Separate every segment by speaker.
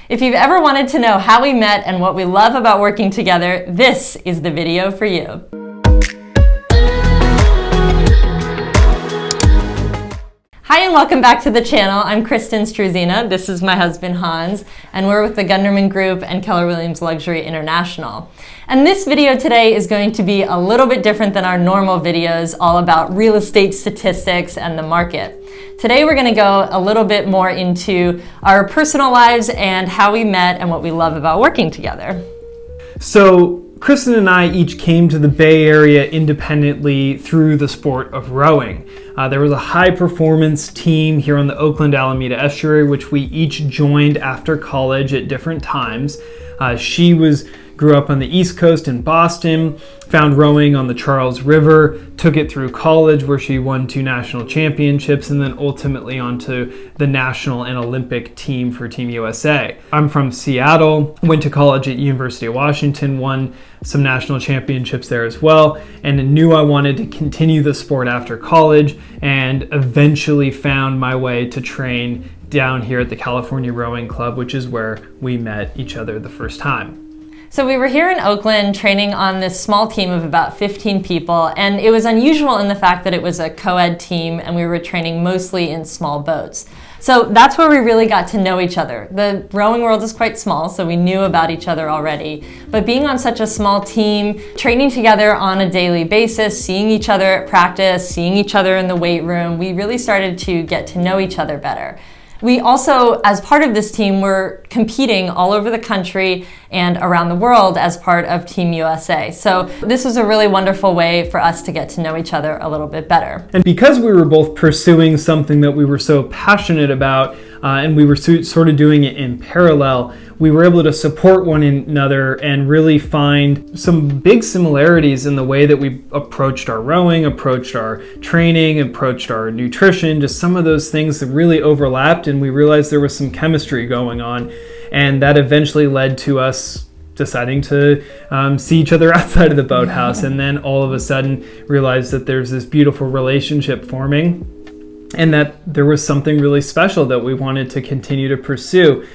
Speaker 1: If you've ever wanted to know how we met and what we love about working together, this is the video for you. Hi and welcome back to the channel. I'm Kristin Struzyna. This is my husband Hans, and we're with the Gunderman Group and Keller Williams Luxury International. And this video today is going to be a little bit different than our normal videos, all about real estate statistics and the market. Today we're going to go a little bit more into our personal lives and how we met and what we love about working together.
Speaker 2: So Kristin and I each came to the Bay Area independently through the sport of rowing. There was a high performance team here on the Oakland Alameda Estuary, which we each joined after college at different times. She grew up on the East Coast in Boston, found rowing on the Charles River, took it through college where she won 2 national championships, and then ultimately onto the national and Olympic team for Team USA. I'm from Seattle, went to college at University of Washington, won some national championships there as well, and knew I wanted to continue the sport after college, and eventually found my way to train down here at the California Rowing Club, which is where we met each other the first time.
Speaker 1: So we were here in Oakland training on this small team of about 15 people, and it was unusual in the fact that it was a co-ed team and we were training mostly in small boats. So that's where we really got to know each other. The rowing world is quite small, so we knew about each other already. But being on such a small team, training together on a daily basis, seeing each other at practice, seeing each other in the weight room, we really started to get to know each other better. We also, as part of this team, were competing all over the country and around the world as part of Team USA. So this was a really wonderful way for us to get to know each other a little bit better.
Speaker 2: And because we were both pursuing something that we were so passionate about, and we were sort of doing it in parallel, we were able to support one another and really find some big similarities in the way that we approached our rowing, approached our training, approached our nutrition, just some of those things that really overlapped, and we realized there was some chemistry going on, and that eventually led to us deciding to see each other outside of the boathouse, and then all of a sudden realized that there's this beautiful relationship forming and that there was something really special that we wanted to continue to pursue.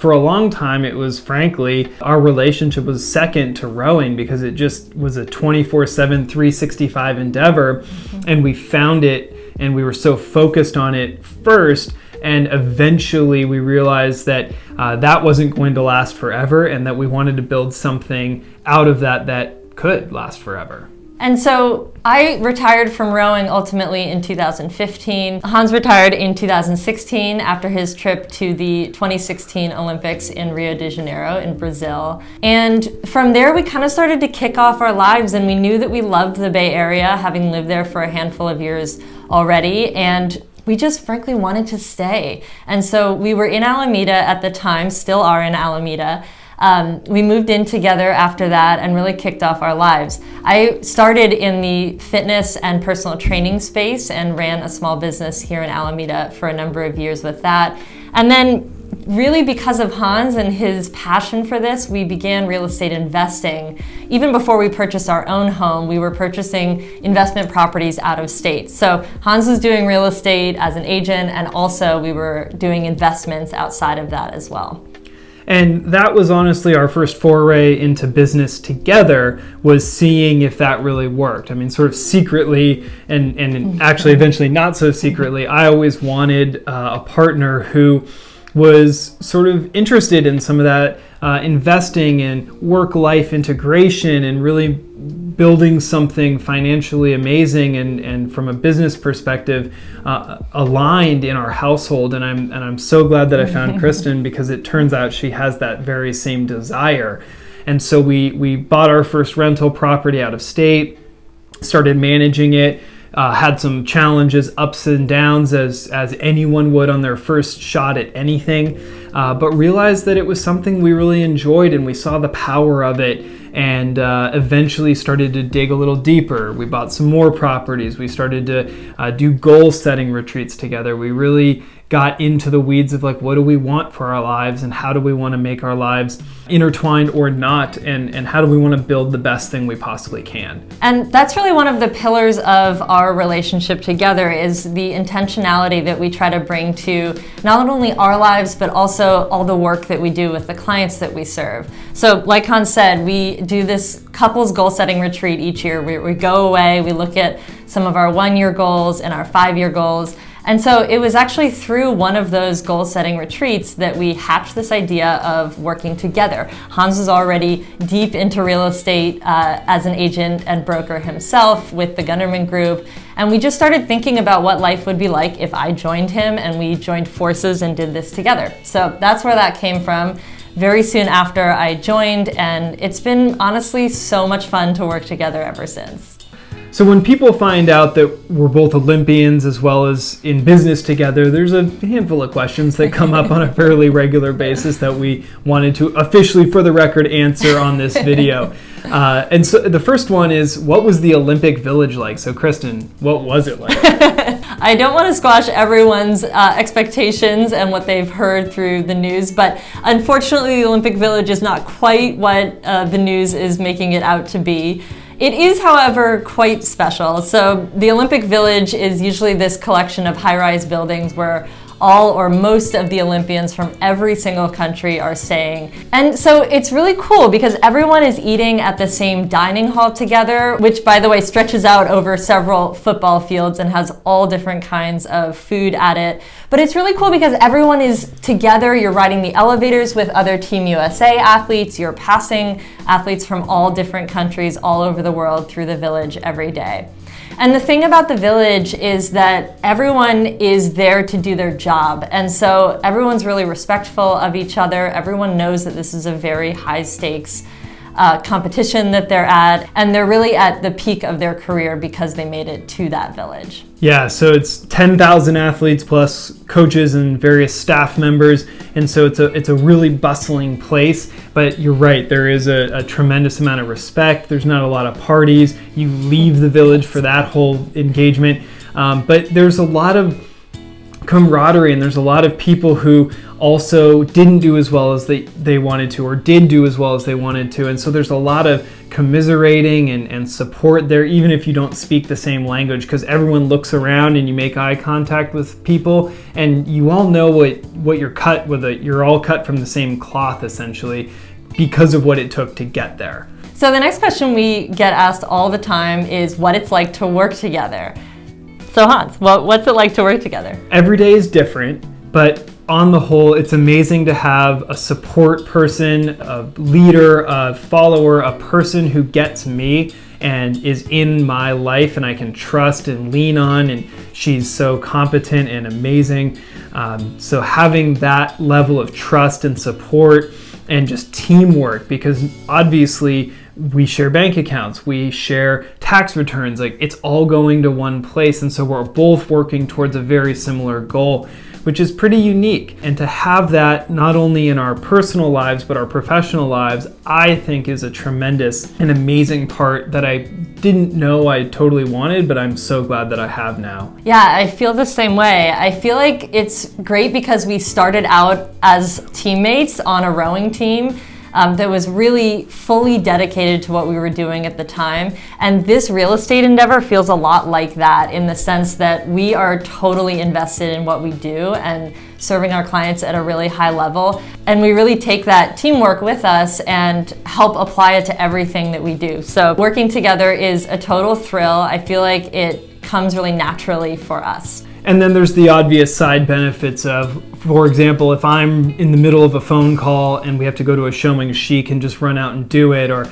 Speaker 2: For a long time, it was frankly, our relationship was second to rowing because it just was a 24/7, 365 endeavor. And we found it and we were so focused on it first. And eventually we realized that that wasn't going to last forever and that we wanted to build something out of that could last forever.
Speaker 1: And so I retired from rowing ultimately in 2015. Hans retired in 2016 after his trip to the 2016 Olympics in Rio de Janeiro in Brazil. And from there we kind of started to kick off our lives, and we knew that we loved the Bay Area, having lived there for a handful of years already, and we just frankly wanted to stay. And so we were in Alameda at the time, still are in Alameda. We moved in together after that and really kicked off our lives. I started in the fitness and personal training space and ran a small business here in Alameda for a number of years with that. And then really because of Hans and his passion for this, we began real estate investing. Even before we purchased our own home, we were purchasing investment properties out of state. So Hans was doing real estate as an agent, and also we were doing investments outside of that as well.
Speaker 2: And that was honestly our first foray into business together, was seeing if that really worked. I mean, sort of secretly, and actually eventually not so secretly, I always wanted a partner who was sort of interested in some of that investing and work-life integration and really building something financially amazing and from a business perspective aligned in our household. And I'm so glad that I found Kristin, because it turns out she has that very same desire. And so we bought our first rental property out of state, started managing it, had some challenges, ups and downs, as anyone would on their first shot at anything, but realized that it was something we really enjoyed, and we saw the power of it, and eventually started to dig a little deeper. We bought some more properties. We started to do goal setting retreats together. We really got into the weeds of like, what do we want for our lives, and how do we want to make our lives intertwined or not, and how do we want to build the best thing we possibly can.
Speaker 1: And that's really one of the pillars of our relationship together, is the intentionality that we try to bring to not only our lives but also also all the work that we do with the clients that we serve. So like Hans said, we do this couples goal setting retreat each year. We go away, we look at some of our 1-year goals and our 5-year goals. And so it was actually through one of those goal-setting retreats that we hatched this idea of working together. Hans was already deep into real estate as an agent and broker himself with the Gunderman Group, and we just started thinking about what life would be like if I joined him and we joined forces and did this together. So that's where that came from. Very soon after I joined, and it's been honestly so much fun to work together ever since.
Speaker 2: So when people find out that we're both Olympians as well as in business together, there's a handful of questions that come up on a fairly regular basis that we wanted to officially, for the record, answer on this video. And so the first one is, what was the Olympic Village like? So Kristin, what was it like?
Speaker 1: I don't want to squash everyone's expectations and what they've heard through the news, but unfortunately the Olympic Village is not quite what the news is making it out to be. It is, however, quite special. So the Olympic Village is usually this collection of high-rise buildings where all or most of the Olympians from every single country are staying. And so it's really cool because everyone is eating at the same dining hall together, which, by the way, stretches out over several football fields and has all different kinds of food at it. But it's really cool because everyone is together. You're riding the elevators with other Team USA athletes. You're passing athletes from all different countries all over the world through the village every day. And the thing about the village is that everyone is there to do their job. And so everyone's really respectful of each other. Everyone knows that this is a very high stakes competition that they're at. And they're really at the peak of their career because they made it to that village.
Speaker 2: Yeah, so it's 10,000 athletes plus coaches and various staff members. And so it's a really bustling place. But you're right, there is a tremendous amount of respect. There's not a lot of parties. You leave the village for that whole engagement. But there's a lot of camaraderie, and there's a lot of people who also didn't do as well as they wanted to, or did do as well as they wanted to. And so there's a lot of commiserating and support there, even if you don't speak the same language, because everyone looks around and you make eye contact with people, and you all know what you're cut with. You're all cut from the same cloth, essentially, because of what it took to get there.
Speaker 1: So the next question we get asked all the time is what it's like to work together. So Hans, what's it like to work together?
Speaker 2: Every day is different, but on the whole, it's amazing to have a support person, a leader, a follower, a person who gets me and is in my life and I can trust and lean on, and she's so competent and amazing. So having that level of trust and support and just teamwork, because obviously we share bank accounts, we share tax returns, like it's all going to one place. And so we're both working towards a very similar goal, which is pretty unique. And to have that not only in our personal lives, but our professional lives, I think is a tremendous and amazing part that I didn't know I totally wanted, but I'm so glad that I have now.
Speaker 1: Yeah, I feel the same way. I feel like it's great because we started out as teammates on a rowing team that was really fully dedicated to what we were doing at the time. And this real estate endeavor feels a lot like that, in the sense that we are totally invested in what we do and serving our clients at a really high level. And we really take that teamwork with us and help apply it to everything that we do. So working together is a total thrill. I feel like it comes really naturally for us.
Speaker 2: And then there's the obvious side benefits of, for example, if I'm in the middle of a phone call and we have to go to a showing, she can just run out and do it. Or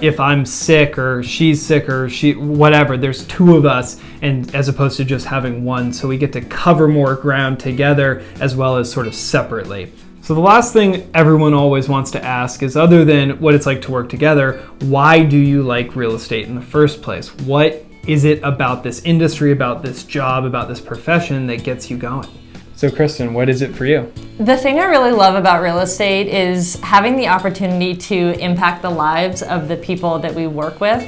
Speaker 2: if I'm sick or she's sick or whatever, there's two of us, and as opposed to just having one. So we get to cover more ground together as well as sort of separately. So the last thing everyone always wants to ask is, other than what it's like to work together, why do you like real estate in the first place? What is it about this industry, about this job, about this profession that gets you going? So Kristin, what is it for you?
Speaker 1: The thing I really love about real estate is having the opportunity to impact the lives of the people that we work with,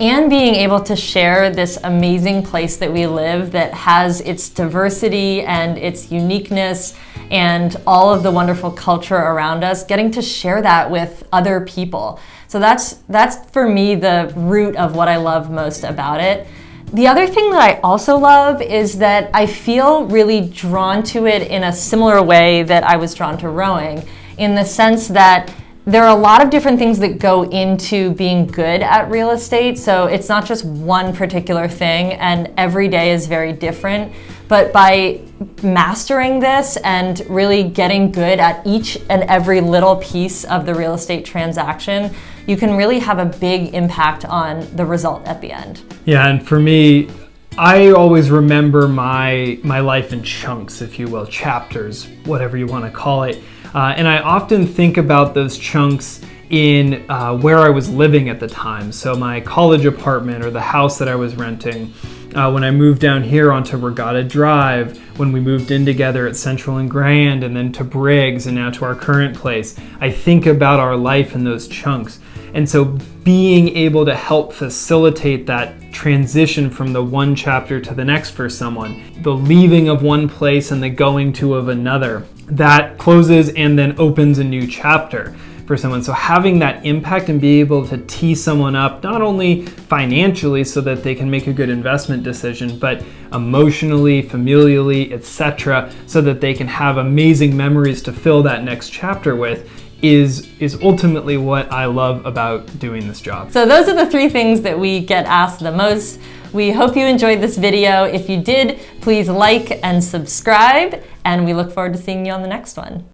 Speaker 1: and being able to share this amazing place that we live that has its diversity and its uniqueness and all of the wonderful culture around us, getting to share that with other people. So that's for me the root of what I love most about it. The other thing that I also love is that I feel really drawn to it in a similar way that I was drawn to rowing, in the sense that there are a lot of different things that go into being good at real estate. So it's not just one particular thing, and every day is very different. But by mastering this and really getting good at each and every little piece of the real estate transaction, you can really have a big impact on the result at the end.
Speaker 2: Yeah, and for me, I always remember my life in chunks, if you will, chapters, whatever you want to call it. And I often think about those chunks in where I was living at the time. So my college apartment or the house that I was renting. When I moved down here onto Regatta Drive, when we moved in together at Central and Grand, and then to Briggs, and now to our current place, I think about our life in those chunks. And so being able to help facilitate that transition from the one chapter to the next for someone, the leaving of one place and the going to of another, that closes and then opens a new chapter for someone. So having that impact and be able to tee someone up, not only financially so that they can make a good investment decision, but emotionally, familially, etc., so that they can have amazing memories to fill that next chapter with, is ultimately what I love about doing this job.
Speaker 1: So those are the 3 things that we get asked the most. We hope you enjoyed this video. If you did, please like and subscribe, and we look forward to seeing you on the next one.